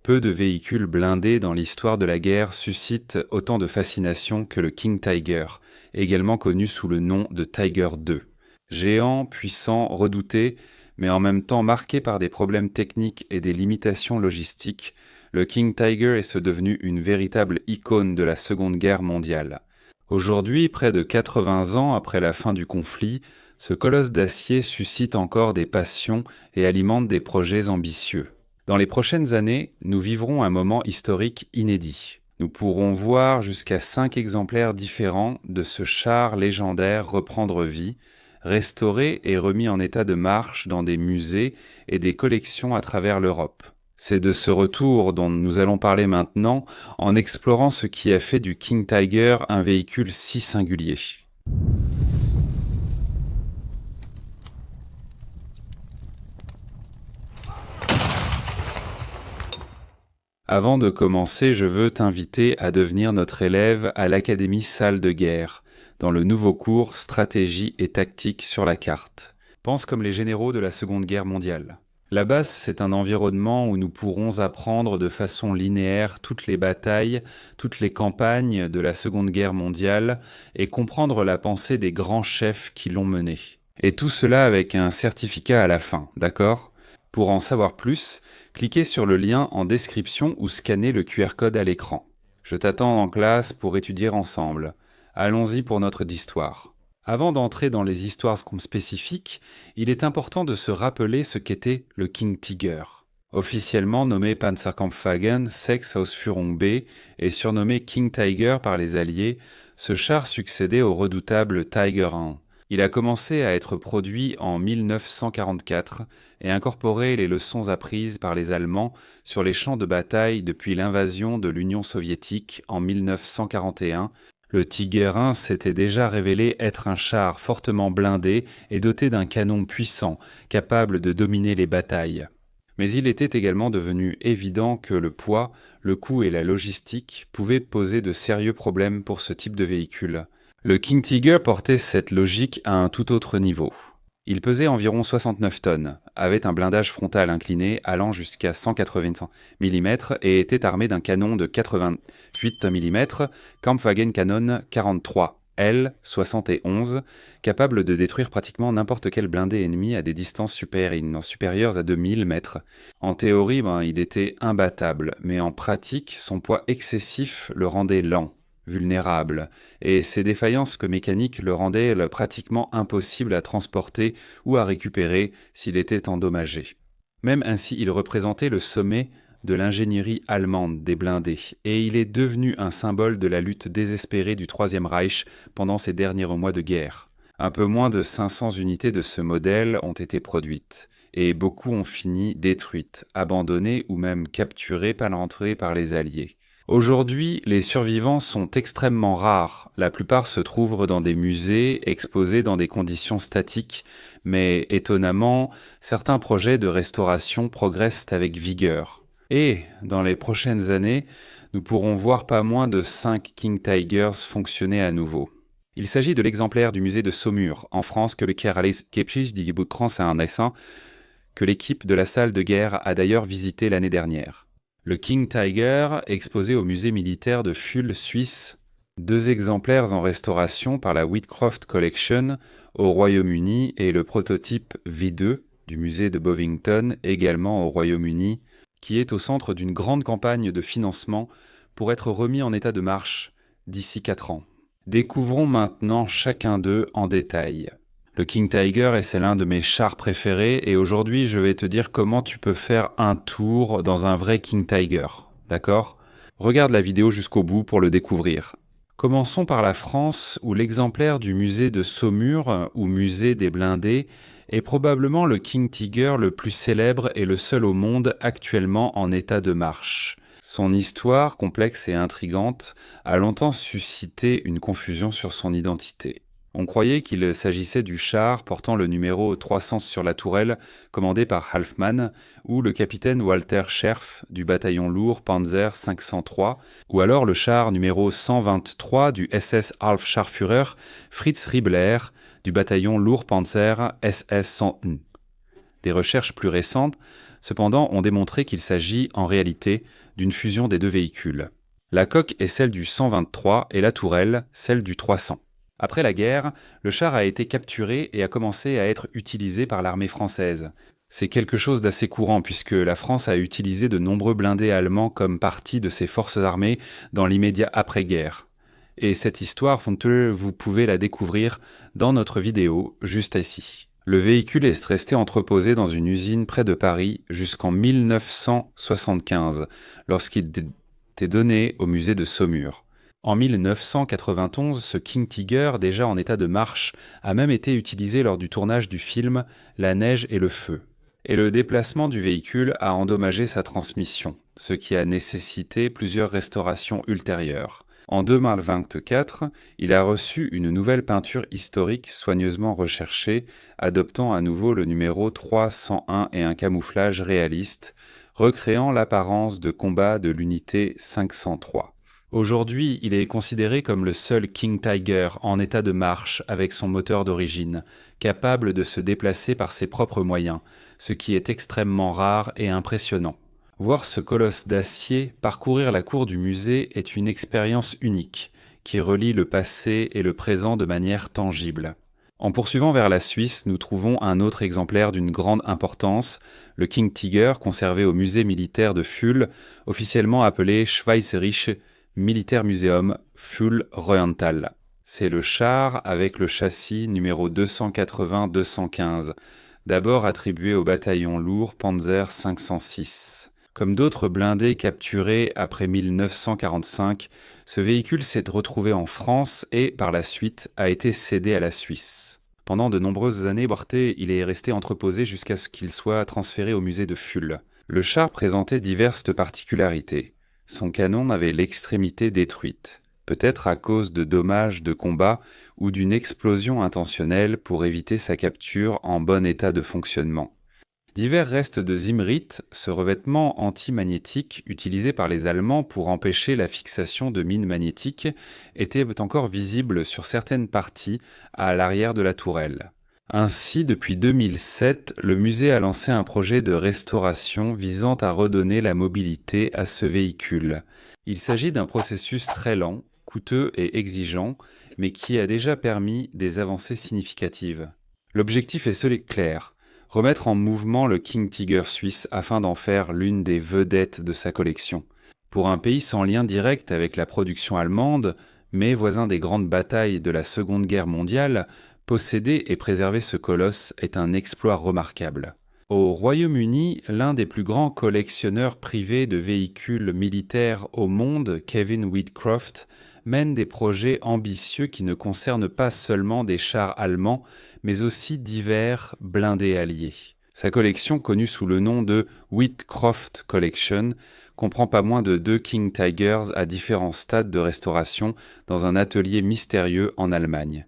Peu de véhicules blindés dans l'histoire de la guerre suscitent autant de fascination que le King Tiger, également connu sous le nom de Tiger II. Géant, puissant, redouté, mais en même temps marqué par des problèmes techniques et des limitations logistiques, le King Tiger est devenu une véritable icône de la Seconde Guerre mondiale. Aujourd'hui, près de 80 ans après la fin du conflit, ce colosse d'acier suscite encore des passions et alimente des projets ambitieux. Dans les prochaines années, nous vivrons un moment historique inédit. Nous pourrons voir jusqu'à 5 exemplaires différents de ce char légendaire reprendre vie, restauré et remis en état de marche dans des musées et des collections à travers l'Europe. C'est de ce retour dont nous allons parler maintenant en explorant ce qui a fait du King Tiger un véhicule si singulier. Avant de commencer, je veux t'inviter à devenir notre élève à l'Académie Salle de Guerre, dans le nouveau cours Stratégie et tactique sur la carte. Pense comme les généraux de la Seconde Guerre mondiale. La base, c'est un environnement où nous pourrons apprendre de façon linéaire toutes les batailles, toutes les campagnes de la Seconde Guerre mondiale et comprendre la pensée des grands chefs qui l'ont menée. Et tout cela avec un certificat à la fin, d'accord ? Pour en savoir plus, cliquez sur le lien en description ou scannez le QR code à l'écran. Je t'attends en classe pour étudier ensemble. Allons-y pour notre d'histoire. Avant d'entrer dans les histoires spécifiques, il est important de se rappeler ce qu'était le King Tiger. Officiellement nommé Panzerkampfwagen 6 Ausführung B et surnommé King Tiger par les Alliés, ce char succédait au redoutable Tiger I. Il a commencé à être produit en 1944 et incorporait les leçons apprises par les Allemands sur les champs de bataille depuis l'invasion de l'Union soviétique en 1941. Le Tiger I s'était déjà révélé être un char fortement blindé et doté d'un canon puissant, capable de dominer les batailles. Mais il était également devenu évident que le poids, le coût et la logistique pouvaient poser de sérieux problèmes pour ce type de véhicule. Le King Tiger portait cette logique à un tout autre niveau. Il pesait environ 69 tonnes, avait un blindage frontal incliné allant jusqu'à 180 mm et était armé d'un canon de 88 mm Kampfwagen Canon 43 L71, capable de détruire pratiquement n'importe quel blindé ennemi à des distances supérieures à 2000 mètres. En théorie, il était imbattable, mais en pratique, son poids excessif le rendait lent, vulnérable, et ses défaillances mécaniques le rendaient pratiquement impossible à transporter ou à récupérer s'il était endommagé. Même ainsi, il représentait le sommet de l'ingénierie allemande des blindés, et il est devenu un symbole de la lutte désespérée du Troisième Reich pendant ces derniers mois de guerre. Un peu moins de 500 unités de ce modèle ont été produites, et beaucoup ont fini détruites, abandonnées ou même capturées par les Alliés. Aujourd'hui, les survivants sont extrêmement rares. La plupart se trouvent dans des musées, exposés dans des conditions statiques, mais étonnamment, certains projets de restauration progressent avec vigueur. Et, dans les prochaines années, nous pourrons voir pas moins de 5 King Tigers fonctionner à nouveau. Il s'agit de l'exemplaire du musée de Saumur, en France, que le Kerales-Kepchich d'Igibukrans que l'équipe de la salle de guerre a d'ailleurs visité l'année dernière. Le King Tiger, exposé au musée militaire de Fuhl, Suisse. 2 exemplaires en restauration par la Whitcroft Collection au Royaume-Uni et le prototype V2 du musée de Bovington, également au Royaume-Uni, qui est au centre d'une grande campagne de financement pour être remis en état de marche d'ici 4 ans. Découvrons maintenant chacun d'eux en détail. Le King Tiger c'est l'un de mes chars préférés et aujourd'hui je vais te dire comment tu peux faire un tour dans un vrai King Tiger, d'accord ? Regarde la vidéo jusqu'au bout pour le découvrir. Commençons par la France où l'exemplaire du musée de Saumur ou musée des blindés est probablement le King Tiger le plus célèbre et le seul au monde actuellement en état de marche. Son histoire, complexe et intrigante, a longtemps suscité une confusion sur son identité. On croyait qu'il s'agissait du char portant le numéro 300 sur la tourelle, commandé par Halfmann, ou le capitaine Walter Scherff du bataillon lourd Panzer 503, ou alors le char numéro 123 du SS Half-Scharführer Fritz Riebler du bataillon lourd Panzer SS 101. Des recherches plus récentes cependant ont démontré qu'il s'agit en réalité d'une fusion des deux véhicules. La coque est celle du 123 et la tourelle celle du 300. Après la guerre, le char a été capturé et a commencé à être utilisé par l'armée française. C'est quelque chose d'assez courant puisque la France a utilisé de nombreux blindés allemands comme partie de ses forces armées dans l'immédiat après-guerre. Et cette histoire, vous pouvez la découvrir dans notre vidéo juste ici. Le véhicule est resté entreposé dans une usine près de Paris jusqu'en 1975, lorsqu'il était donné au musée de Saumur. En 1991, ce King Tiger, déjà en état de marche, a même été utilisé lors du tournage du film La neige et le feu. Et le déplacement du véhicule a endommagé sa transmission, ce qui a nécessité plusieurs restaurations ultérieures. En 2024, il a reçu une nouvelle peinture historique soigneusement recherchée, adoptant à nouveau le numéro 301 et un camouflage réaliste, recréant l'apparence de combat de l'unité 503. Aujourd'hui, il est considéré comme le seul King Tiger en état de marche avec son moteur d'origine, capable de se déplacer par ses propres moyens, ce qui est extrêmement rare et impressionnant. Voir ce colosse d'acier parcourir la cour du musée est une expérience unique, qui relie le passé et le présent de manière tangible. En poursuivant vers la Suisse, nous trouvons un autre exemplaire d'une grande importance, le King Tiger, conservé au musée militaire de Fuhl, officiellement appelé Schweizerische Militärmuseum Fuhl-Rheintal. C'est le char avec le châssis numéro 280-215, d'abord attribué au bataillon lourd Panzer 506. Comme d'autres blindés capturés après 1945, ce véhicule s'est retrouvé en France et, par la suite, a été cédé à la Suisse. Pendant de nombreuses années, il est resté entreposé jusqu'à ce qu'il soit transféré au musée de Fuhl. Le char présentait diverses particularités. Son canon avait l'extrémité détruite, peut-être à cause de dommages de combat ou d'une explosion intentionnelle pour éviter sa capture en bon état de fonctionnement. Divers restes de zimrite, ce revêtement antimagnétique utilisé par les Allemands pour empêcher la fixation de mines magnétiques, étaient encore visibles sur certaines parties à l'arrière de la tourelle. Ainsi, depuis 2007, le musée a lancé un projet de restauration visant à redonner la mobilité à ce véhicule. Il s'agit d'un processus très lent, coûteux et exigeant, mais qui a déjà permis des avancées significatives. L'objectif est clair, remettre en mouvement le King Tiger suisse afin d'en faire l'une des vedettes de sa collection. Pour un pays sans lien direct avec la production allemande, mais voisin des grandes batailles de la Seconde Guerre mondiale, posséder et préserver ce colosse est un exploit remarquable. Au Royaume-Uni, l'un des plus grands collectionneurs privés de véhicules militaires au monde, Kevin Whitcroft, mène des projets ambitieux qui ne concernent pas seulement des chars allemands, mais aussi divers blindés alliés. Sa collection, connue sous le nom de Whitcroft Collection, comprend pas moins de 2 King Tigers à différents stades de restauration dans un atelier mystérieux en Allemagne.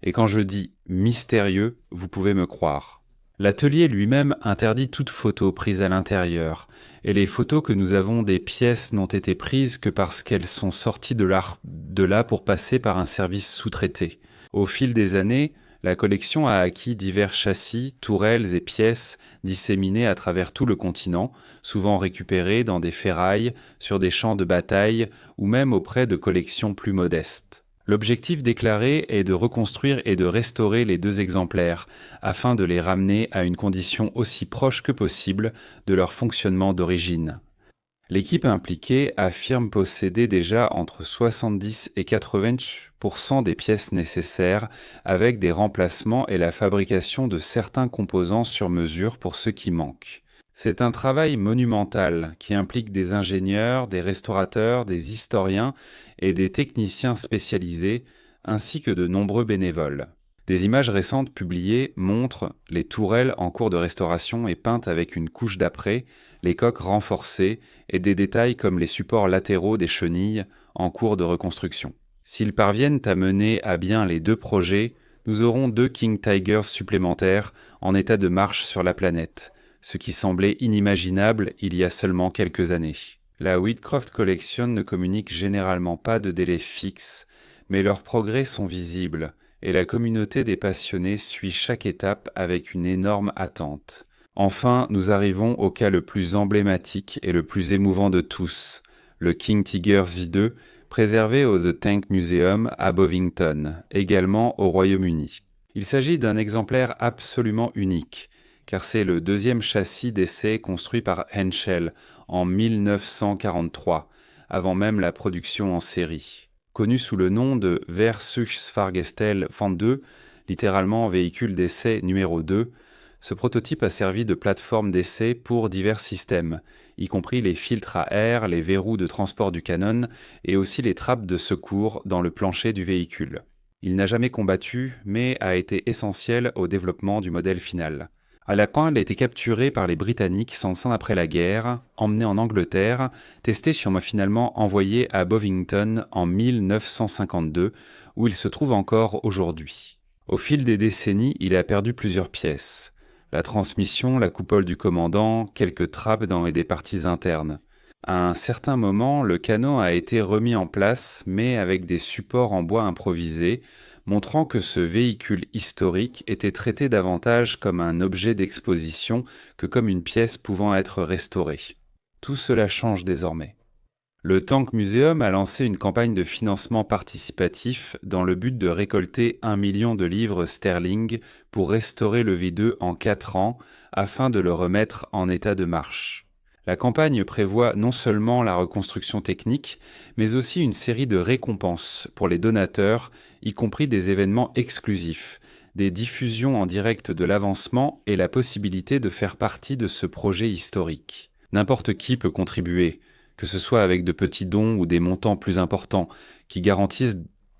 Et quand je dis mystérieux, vous pouvez me croire. L'atelier lui-même interdit toute photo prise à l'intérieur, et les photos que nous avons des pièces n'ont été prises que parce qu'elles sont sorties de là pour passer par un service sous-traité. Au fil des années, la collection a acquis divers châssis, tourelles et pièces disséminées à travers tout le continent, souvent récupérés dans des ferrailles, sur des champs de bataille ou même auprès de collections plus modestes. L'objectif déclaré est de reconstruire et de restaurer les 2 exemplaires, afin de les ramener à une condition aussi proche que possible de leur fonctionnement d'origine. L'équipe impliquée affirme posséder déjà entre 70 et 80% des pièces nécessaires, avec des remplacements et la fabrication de certains composants sur mesure pour ceux qui manquent. C'est un travail monumental qui implique des ingénieurs, des restaurateurs, des historiens et des techniciens spécialisés, ainsi que de nombreux bénévoles. Des images récentes publiées montrent les tourelles en cours de restauration et peintes avec une couche d'après, les coques renforcées et des détails comme les supports latéraux des chenilles en cours de reconstruction. S'ils parviennent à mener à bien les 2 projets, nous aurons 2 King Tigers supplémentaires en état de marche sur la planète, ce qui semblait inimaginable il y a seulement quelques années. La Whitcroft Collection ne communique généralement pas de délai fixe, mais leurs progrès sont visibles, et la communauté des passionnés suit chaque étape avec une énorme attente. Enfin, nous arrivons au cas le plus emblématique et le plus émouvant de tous, le King Tigers V2, préservé au The Tank Museum à Bovington, également au Royaume-Uni. Il s'agit d'un exemplaire absolument unique, car c'est le deuxième châssis d'essai construit par Henschel en 1943, avant même la production en série. Connu sous le nom de Versuchsfahrgestell van 2, littéralement véhicule d'essai numéro 2, ce prototype a servi de plateforme d'essai pour divers systèmes, y compris les filtres à air, les verrous de transport du canon et aussi les trappes de secours dans le plancher du véhicule. Il n'a jamais combattu, mais a été essentiel au développement du modèle final. À la fin, il a été capturé par les Britanniques 100 ans après la guerre, emmené en Angleterre, testé puis finalement envoyé à Bovington en 1952, où il se trouve encore aujourd'hui. Au fil des décennies, il a perdu plusieurs pièces. La transmission, la coupole du commandant, quelques trappes dans des parties internes. À un certain moment, le canon a été remis en place, mais avec des supports en bois improvisés, montrant que ce véhicule historique était traité davantage comme un objet d'exposition que comme une pièce pouvant être restaurée. Tout cela change désormais. Le Tank Museum a lancé une campagne de financement participatif dans le but de récolter 1 million de livres sterling pour restaurer le V2 en 4 ans afin de le remettre en état de marche. La campagne prévoit non seulement la reconstruction technique, mais aussi une série de récompenses pour les donateurs, y compris des événements exclusifs, des diffusions en direct de l'avancement et la possibilité de faire partie de ce projet historique. N'importe qui peut contribuer, que ce soit avec de petits dons ou des montants plus importants, qui garantissent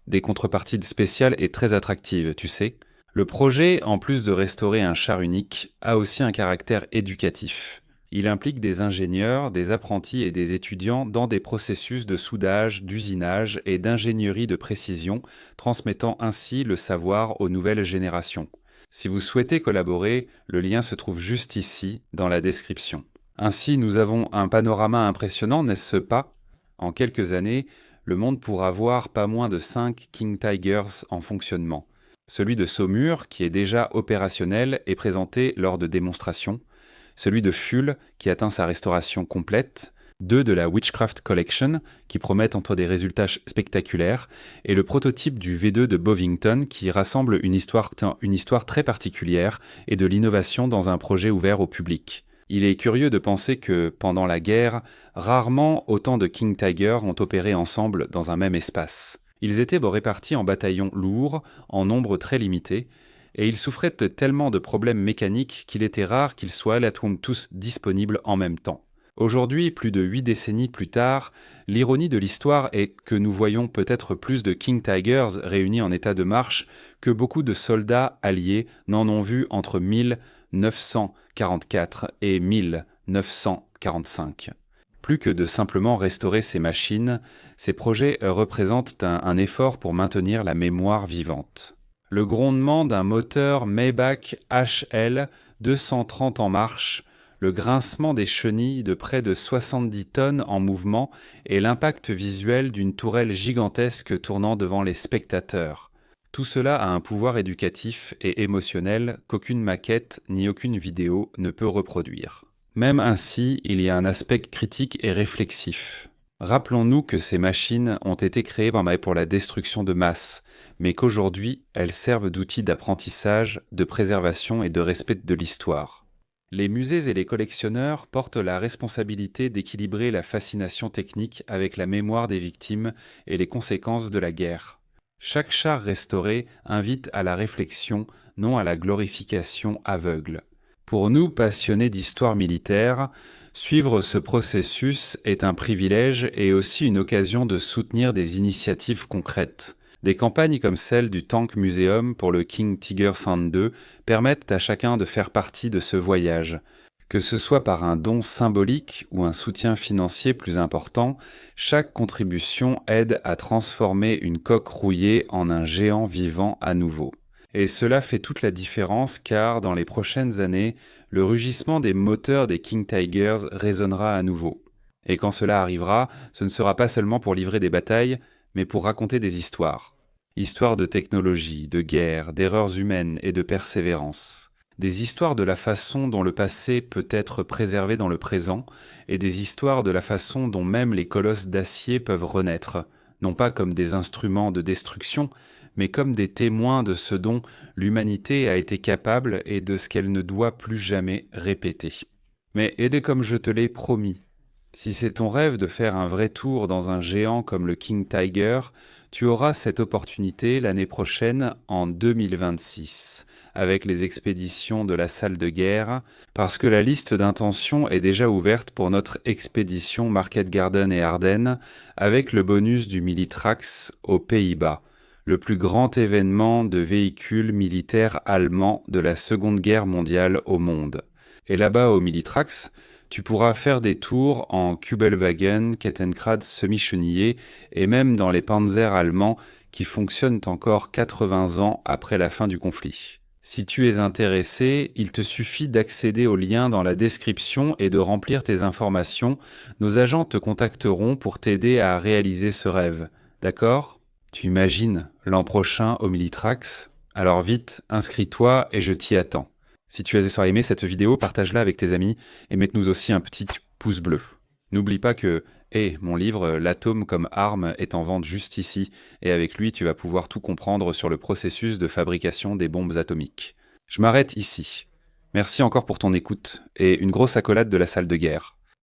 des contreparties spéciales et très attractives, tu sais. Le projet, en plus de restaurer un char unique, a aussi un caractère éducatif. Il implique des ingénieurs, des apprentis et des étudiants dans des processus de soudage, d'usinage et d'ingénierie de précision, transmettant ainsi le savoir aux nouvelles générations. Si vous souhaitez collaborer, le lien se trouve juste ici, dans la description. Ainsi, nous avons un panorama impressionnant, n'est-ce pas? En quelques années, le monde pourra voir pas moins de 5 King Tigers en fonctionnement. Celui de Saumur, qui est déjà opérationnel et présenté lors de démonstrations. Celui de Full, qui atteint sa restauration complète. 2 de la Witchcraft Collection, qui promettent entre des résultats spectaculaires. Et le prototype du V2 de Bovington, qui rassemble une histoire très particulière et de l'innovation dans un projet ouvert au public. Il est curieux de penser que, pendant la guerre, rarement autant de King Tiger ont opéré ensemble dans un même espace. Ils étaient répartis en bataillons lourds, en nombre très limité, et ils souffraient tellement de problèmes mécaniques qu'il était rare qu'ils soient tous disponibles en même temps. Aujourd'hui, plus de 8 décennies plus tard, l'ironie de l'histoire est que nous voyons peut-être plus de King Tigers réunis en état de marche que beaucoup de soldats alliés n'en ont vu entre 1944 et 1945. Plus que de simplement restaurer ces machines, ces projets représentent un effort pour maintenir la mémoire vivante. Le grondement d'un moteur Maybach HL 230 en marche, le grincement des chenilles de près de 70 tonnes en mouvement et l'impact visuel d'une tourelle gigantesque tournant devant les spectateurs. Tout cela a un pouvoir éducatif et émotionnel qu'aucune maquette ni aucune vidéo ne peut reproduire. Même ainsi, il y a un aspect critique et réflexif. Rappelons-nous que ces machines ont été créées pour la destruction de masse, mais qu'aujourd'hui, elles servent d'outils d'apprentissage, de préservation et de respect de l'histoire. Les musées et les collectionneurs portent la responsabilité d'équilibrer la fascination technique avec la mémoire des victimes et les conséquences de la guerre. Chaque char restauré invite à la réflexion, non à la glorification aveugle. Pour nous, passionnés d'histoire militaire, suivre ce processus est un privilège et aussi une occasion de soutenir des initiatives concrètes. Des campagnes comme celle du Tank Museum pour le King Tiger Sound 2 permettent à chacun de faire partie de ce voyage. Que ce soit par un don symbolique ou un soutien financier plus important, chaque contribution aide à transformer une coque rouillée en un géant vivant à nouveau. Et cela fait toute la différence car dans les prochaines années, le rugissement des moteurs des King Tigers résonnera à nouveau. Et quand cela arrivera, ce ne sera pas seulement pour livrer des batailles, mais pour raconter des histoires. Histoires de technologie, de guerre, d'erreurs humaines et de persévérance. Des histoires de la façon dont le passé peut être préservé dans le présent, et des histoires de la façon dont même les colosses d'acier peuvent renaître, non pas comme des instruments de destruction, mais comme des témoins de ce dont l'humanité a été capable et de ce qu'elle ne doit plus jamais répéter. Mais aidez comme je te l'ai promis. Si c'est ton rêve de faire un vrai tour dans un géant comme le King Tiger, tu auras cette opportunité l'année prochaine en 2026, avec les expéditions de la salle de guerre, parce que la liste d'intentions est déjà ouverte pour notre expédition Market Garden et Ardennes, avec le bonus du Militrax aux Pays-Bas, le plus grand événement de véhicules militaires allemands de la Seconde Guerre mondiale au monde. Et là-bas au Militrax, tu pourras faire des tours en Kübelwagen, Kettenkrad semi-chenillé et même dans les Panzers allemands qui fonctionnent encore 80 ans après la fin du conflit. Si tu es intéressé, il te suffit d'accéder au lien dans la description et de remplir tes informations. Nos agents te contacteront pour t'aider à réaliser ce rêve. D'accord ? Tu imagines l'an prochain au Militrax ? Alors vite, inscris-toi et je t'y attends. Si tu as aimé cette vidéo, partage-la avec tes amis et mets-nous aussi un petit pouce bleu. N'oublie pas que, mon livre L'atome comme arme est en vente juste ici, et avec lui tu vas pouvoir tout comprendre sur le processus de fabrication des bombes atomiques. Je m'arrête ici. Merci encore pour ton écoute, et une grosse accolade de la salle de guerre.